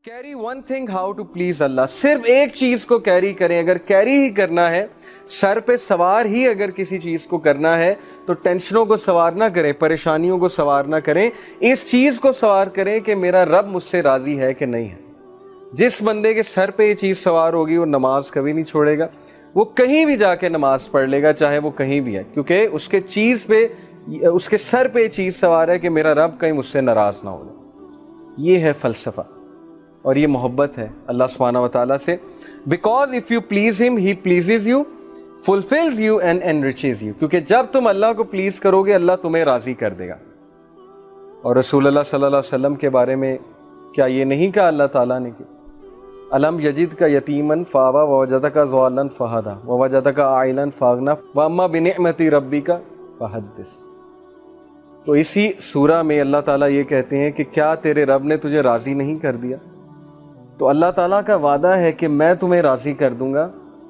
Carry one thing how to please اللہ، صرف ایک چیز کو کیری کریں. اگر کیری ہی کرنا ہے، سر پہ سوار ہی اگر کسی چیز کو کرنا ہے تو ٹینشنوں کو سوار نہ کریں، پریشانیوں کو سوار نہ کریں، اس چیز کو سوار کریں کہ میرا رب مجھ سے راضی ہے کہ نہیں ہے. جس بندے کے سر پہ یہ چیز سوار ہوگی وہ نماز کبھی نہیں چھوڑے گا، وہ کہیں بھی جا کے نماز پڑھ لے گا چاہے وہ کہیں بھی ہے، کیونکہ اس کے سر پہ یہ چیز سوار ہے کہ میرا رب کہیں مجھ سے ناراض نہ ہو جائے. یہ ہے فلسفہ اور یہ محبت ہے اللہ سبحانہ و تعالیٰ سے. Because if you please him he pleases you, fulfils you and enriches you. کیونکہ جب تم اللہ کو پلیز کرو گے اللہ تمہیں راضی کر دے گا. اور رسول اللہ صلی اللہ علیہ وسلم کے بارے میں کیا یہ نہیں کہا اللہ تعالیٰ نے کہ الم یجد کا یتیمن فاوا ووجدک ضالا فہدا ووجدک عائلا فاغنا واما بنعمت ربک فحدث. تو اسی سورہ میں اللہ تعالیٰ یہ کہتے ہیں کہ کیا تیرے رب نے تجھے راضی نہیں کر دیا؟ تو اللہ تعالیٰ کا وعدہ ہے کہ میں تمہیں راضی کر دوں گا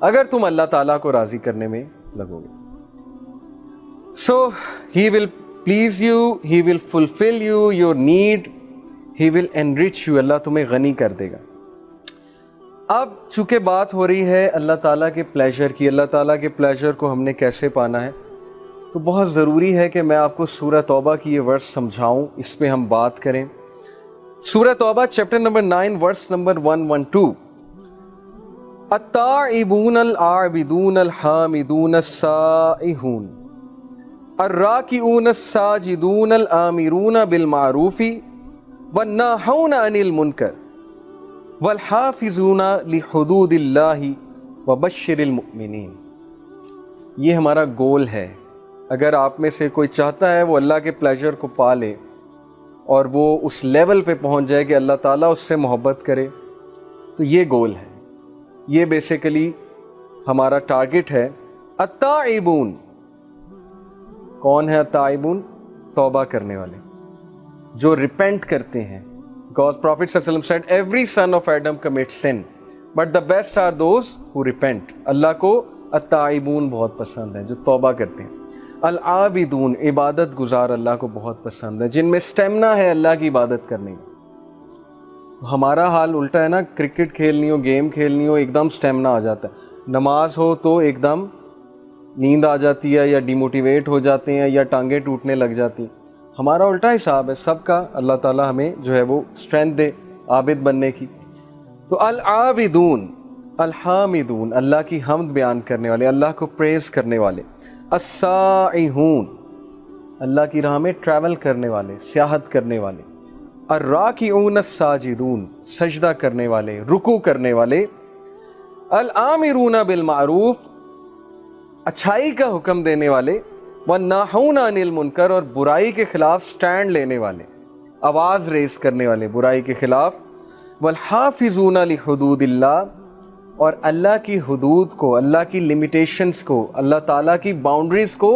اگر تم اللہ تعالیٰ کو راضی کرنے میں لگو گے. So he will please you, he will fulfil you your need, he will enrich you. اللہ تمہیں غنی کر دے گا. اب چونکہ بات ہو رہی ہے اللہ تعالیٰ کے پلیجر کی، اللہ تعالیٰ کے پلیجر کو ہم نے کیسے پانا ہے، تو بہت ضروری ہے کہ میں آپ کو سورہ توبہ کی یہ ورس سمجھاؤں، اس پہ ہم بات کریں. سورہ توبہ چیپٹر نمبر 9 ورس نمبر 112. التائبون العابدون الحامدون السائحون الراکعون الساجدون الآمرون بالمعروف والناہون عن المنکر والحافظون لحدود اللہ وبشر المؤمنین. یہ ہمارا گول ہے. اگر آپ میں سے کوئی چاہتا ہے وہ اللہ کے پلیجر کو پا لے اور وہ اس لیول پہ پہنچ جائے کہ اللہ تعالیٰ اس سے محبت کرے، تو یہ گول ہے، یہ بیسیکلی ہمارا ٹارگٹ ہے. التائبون، کون ہے التائبون؟ توبہ کرنے والے جو ریپینٹ کرتے ہیں. Because Prophet صلی اللہ علیہ وسلم said every son of Adam commits sin but the best are those who repent. اللہ کو التائبون بہت پسند ہے جو توبہ کرتے ہیں. العابدون، عبادت گزار اللہ کو بہت پسند ہے، جن میں سٹیمنا ہے اللہ کی عبادت کرنے کا. ہمارا حال الٹا ہے نا، کرکٹ کھیلنی ہو، گیم کھیلنی ہو، ایک دم سٹیمنا آ جاتا ہے. نماز ہو تو ایک دم نیند آ جاتی ہے یا ڈیموٹیویٹ ہو جاتے ہیں یا ٹانگیں ٹوٹنے لگ جاتی ہیں. ہمارا الٹا حساب ہے سب کا. اللہ تعالیٰ ہمیں جو ہے وہ اسٹرینتھ دے عابد بننے کی. تو العابدون، الحامدون، اللہ کی حمد بیان کرنے والے، اللہ کو پریز کرنے والے. السائحون، اللہ کی راہ میں ٹریول کرنے والے، سیاحت کرنے والے. الراکعون الساجدون، سجدہ کرنے والے، رکوع کرنے والے. الآمرون بالمعروف، اچھائی کا حکم دینے والے. والناہون عن المنکر، اور برائی کے خلاف سٹینڈ لینے والے، آواز ریز کرنے والے برائی کے خلاف. والحافظون لحدود اللہ، اور اللہ کی حدود کو، اللہ کی لمیٹیشنز کو، اللہ تعالیٰ کی باؤنڈریز کو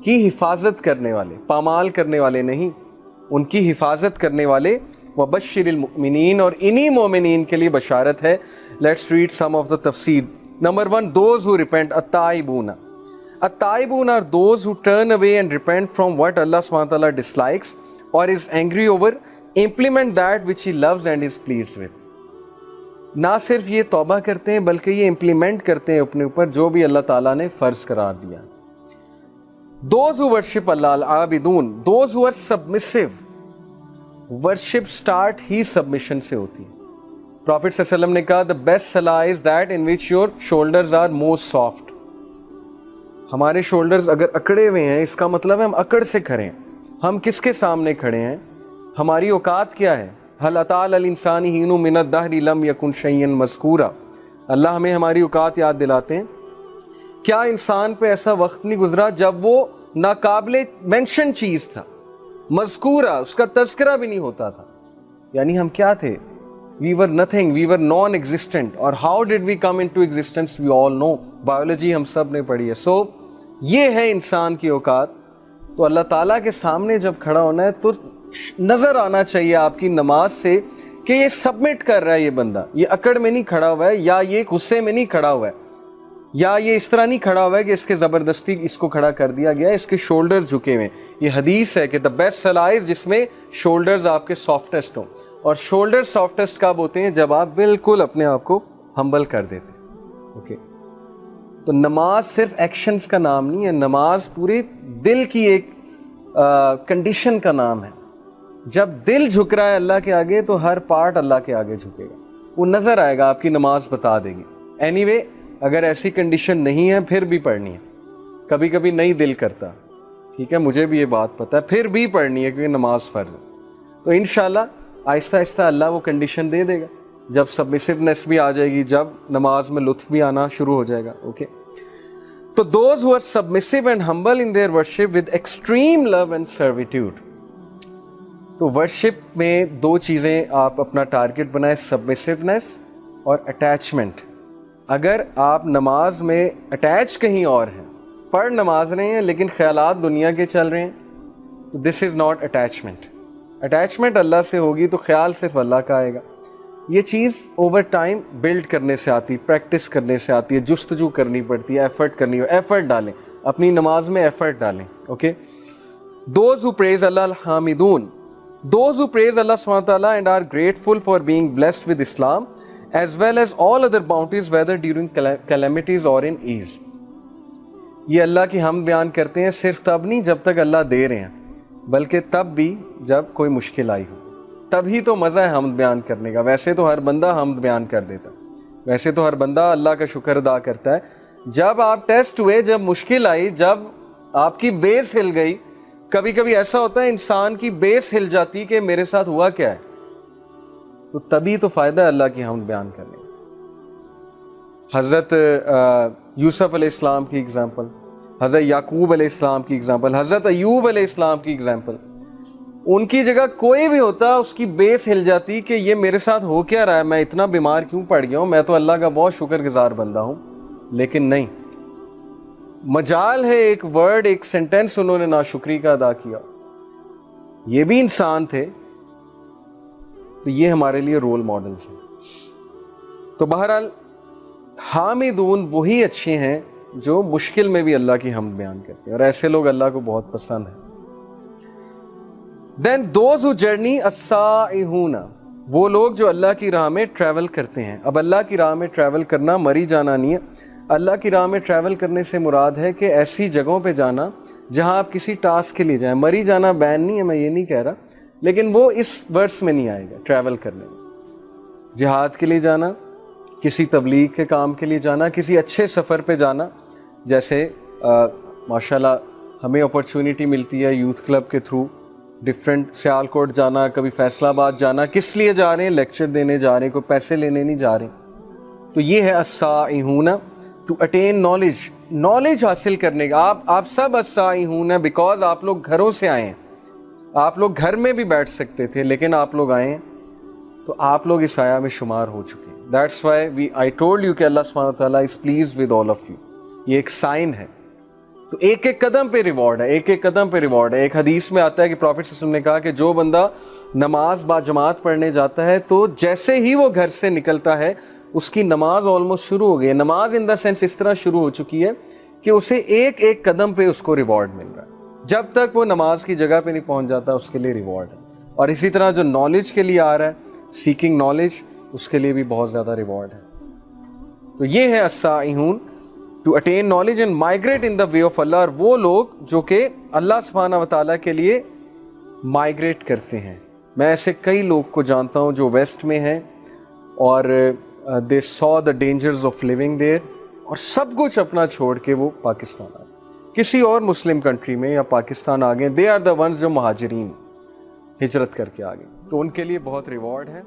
کی حفاظت کرنے والے، پامال کرنے والے نہیں، ان کی حفاظت کرنے والے. وبشر المؤمنین، اور انہی مومنین کے لیے بشارت ہے. Let's read some of the تفسیر. Number 1، those who repent. التائبون، التائبون are those who turn away and repent from what Allah subhanahu wa ta'ala dislikes or is angry over, implement that which he loves and is pleased with. نہ صرف یہ توبہ کرتے ہیں بلکہ یہ امپلیمنٹ کرتے ہیں اپنے اوپر جو بھی اللہ تعالیٰ نے فرض قرار دیا. Those who worship Allah، العابدون، those who are submissive. worship start he submission سے ہوتی ہے. Prophet صلی اللہ علیہ وسلم نے کہا the best salah is that in which your shoulders are most soft. ہمارے شولڈرز اگر اکڑے ہوئے ہیں اس کا مطلب ہے ہم اکڑ سے کھڑے ہیں. ہم کس کے سامنے کھڑے ہیں؟ ہماری اوقات کیا ہے؟ هل اتى على الانسان حين من الدهر لم يكن شيئا مذكورا. اللہ ہمیں ہماری اوقات یاد دلاتے ہیں. کیا انسان پہ ایسا وقت نہیں گزرا جب وہ ناقابل مینشن چیز تھا، مذکورہ، اس کا تذکرہ بھی نہیں ہوتا تھا. یعنی ہم کیا تھے؟ We were nothing, we were non-existent. اور how did we come into existence? We all know. Biology ہم سب نے پڑھی ہے. سو یہ ہے انسان کی اوقات. تو اللہ تعالیٰ کے سامنے جب کھڑا ہونا ہے تو نظر آنا چاہیے آپ کی نماز سے کہ یہ سبمٹ کر رہا ہے، یہ بندہ یہ اکڑ میں نہیں کھڑا ہوا ہے، یا یہ غصے میں نہیں کھڑا ہوا ہے، یا یہ اس طرح نہیں کھڑا ہوا ہے کہ اس کے زبردستی اس کو کھڑا کر دیا گیا ہے، اس کے شولڈرز جھکے ہوئے. یہ حدیث ہے کہ دا بیسٹ صلاح جس میں شولڈرز آپ کے سافٹسٹ ہوں. اور شولڈر سافٹسٹ کب ہوتے ہیں؟ جب آپ بالکل اپنے آپ کو ہمبل کر دیتے ہیں. اوکے تو نماز صرف ایکشنز کا نام نہیں ہے، نماز پورے دل کی ایک کنڈیشن کا نام ہے. جب دل جھک رہا ہے اللہ کے آگے تو ہر پارٹ اللہ کے آگے جھکے گا، وہ نظر آئے گا، آپ کی نماز بتا دے گی. اینی وے اگر ایسی کنڈیشن نہیں ہے پھر بھی پڑھنی ہے. کبھی کبھی نہیں دل کرتا، ٹھیک ہے، مجھے بھی یہ بات پتہ ہے، پھر بھی پڑھنی ہے کیونکہ نماز فرض ہے. تو انشاءاللہ آہستہ آہستہ اللہ وہ کنڈیشن دے دے گا، جب سبمسیونیس بھی آ جائے گی، جب نماز میں لطف بھی آنا شروع ہو جائے گا. اوکے تو those who are submissive and humble in their worship with extreme love and servitude. تو ورشپ میں دو چیزیں آپ اپنا ٹارگٹ بنائیں، سبمسیونیس اور اٹیچمنٹ. اگر آپ نماز میں اٹیچ کہیں اور ہیں، پڑھ نماز رہے ہیں لیکن خیالات دنیا کے چل رہے ہیں، تو دس از ناٹ اٹیچمنٹ. اٹیچمنٹ اللہ سے ہوگی تو خیال صرف اللہ کا آئے گا. یہ چیز اوور ٹائم بلڈ کرنے سے آتی، پریکٹس کرنے سے آتی ہے، جستجو کرنی پڑتی ہے، ایفرٹ کرنی ہے. ایفرٹ ڈالیں اپنی نماز میں، ایفرٹ ڈالیں. اوکے دوز ہو پریز اللہ الحامدون، those who praise Allah subhanahu wa ta'ala and are grateful for being blessed with Islam as well as all other bounties whether during calamities or in ease. یہ اللہ کی حمد بیان کرتے ہیں صرف تب نہیں جب تک اللہ دے رہے ہیں، بلکہ تب بھی جب کوئی مشکل آئی ہو، تبھی تو مزہ ہے حمد بیان کرنے کا. ویسے تو ہر بندہ حمد بیان کر دیتا، ویسے تو ہر بندہ اللہ کا شکر ادا کرتا ہے. جب آپ ٹیسٹ ہوئے، جب مشکل آئی، جب آپ کی بیس ہل گئی، کبھی کبھی ایسا ہوتا ہے انسان کی بیس ہل جاتی کہ میرے ساتھ ہوا کیا ہے، تو تبھی تو فائدہ ہے اللہ کی حمد بیان کرنے. حضرت یوسف علیہ السلام کی اگزامپل، حضرت یعقوب علیہ السلام کی اگزامپل، حضرت ایوب علیہ السلام کی اگزامپل. ان کی جگہ کوئی بھی ہوتا اس کی بیس ہل جاتی کہ یہ میرے ساتھ ہو کیا رہا ہے، میں اتنا بیمار کیوں پڑ گیا ہوں، میں تو اللہ کا بہت شکر گزار بندہ ہوں. لیکن نہیں، مجال ہے ایک ورڈ، ایک سینٹنس انہوں نے ناشکری کا ادا کیا. یہ بھی انسان تھے، تو یہ ہمارے لیے رول ماڈلز ہیں. تو بہرحال حامدون وہی اچھے ہیں جو مشکل میں بھی اللہ کی حمد بیان کرتے ہیں، اور ایسے لوگ اللہ کو بہت پسند ہیں. Then those who journey السائحون، وہ لوگ جو اللہ کی راہ میں ٹریول کرتے ہیں. اب اللہ کی راہ میں ٹریول کرنا مری جانا نہیں ہے. اللہ کی راہ میں ٹریول کرنے سے مراد ہے کہ ایسی جگہوں پہ جانا جہاں آپ کسی ٹاسک کے لیے جائیں. مری جانا بین نہیں ہے، میں یہ نہیں کہہ رہا، لیکن وہ اس ورڈس میں نہیں آئے گا. ٹریول کرنے میں جہاد کے لیے جانا، کسی تبلیغ کے کام کے لیے جانا، کسی اچھے سفر پہ جانا. جیسے ماشاءاللہ ہمیں اپرچونٹی ملتی ہے یوتھ کلب کے تھرو ڈفرینٹ سیالکوٹ جانا، کبھی فیصل آباد جانا. کس لیے جا رہے ہیں؟ لیکچر دینے جا رہے ہیں، کوئی پیسے لینے نہیں جا رہے. تو یہ ہے السائحون، ٹو اٹین نالج، نالج حاصل کرنے کا. آپ سب السائحون ہیں بیکاز آپ لوگ گھروں سے آئے ہیں. آپ لوگ گھر میں بھی بیٹھ سکتے تھے لیکن آپ لوگ آئے ہیں، تو آپ لوگ اس آیا میں شمار ہو چکے ہیں. That's why I told you کہ اللہ سبحانہ وتعالیٰ از pleased with all of you. یہ ایک سائن ہے. تو ایک ایک قدم پہ ریوارڈ ہے، ایک ایک قدم پہ ریوارڈ ہے. ایک حدیث میں آتا ہے کہ پروفیٹ صلی اللہ علیہ وسلم نے کہا کہ جو بندہ نماز با جماعت پڑھنے جاتا ہے تو جیسے ہی وہ گھر سے نکلتا ہے اس کی نماز آلموسٹ شروع ہو گئی ہے. نماز ان دا سینس اس طرح شروع ہو چکی ہے کہ اسے ایک ایک قدم پہ اس کو ریوارڈ مل رہا ہے. جب تک وہ نماز کی جگہ پہ نہیں پہنچ جاتا اس کے لیے ریوارڈ ہے. اور اسی طرح جو نالج کے لیے آ رہا ہے، سیکنگ نالج، اس کے لیے بھی بہت زیادہ ریوارڈ ہے. تو یہ ہے السائحون، to attain knowledge and migrate in the way of اللہ. اور وہ لوگ جو کہ اللہ سبحانہ وتعالیٰ کے لیے مائگریٹ کرتے ہیں. میں ایسے کئی لوگ کو جانتا ہوں جو ویسٹ میں ہیں اور دے saw the dangers of living there، اور سب کچھ اپنا چھوڑ کے وہ پاکستان آئے، کسی اور مسلم کنٹری میں یا پاکستان آ گئے. دے آر دا ونس جو مہاجرین ہجرت کر کے آ گئے. تو ان کے لیے بہت ریوارڈ ہے.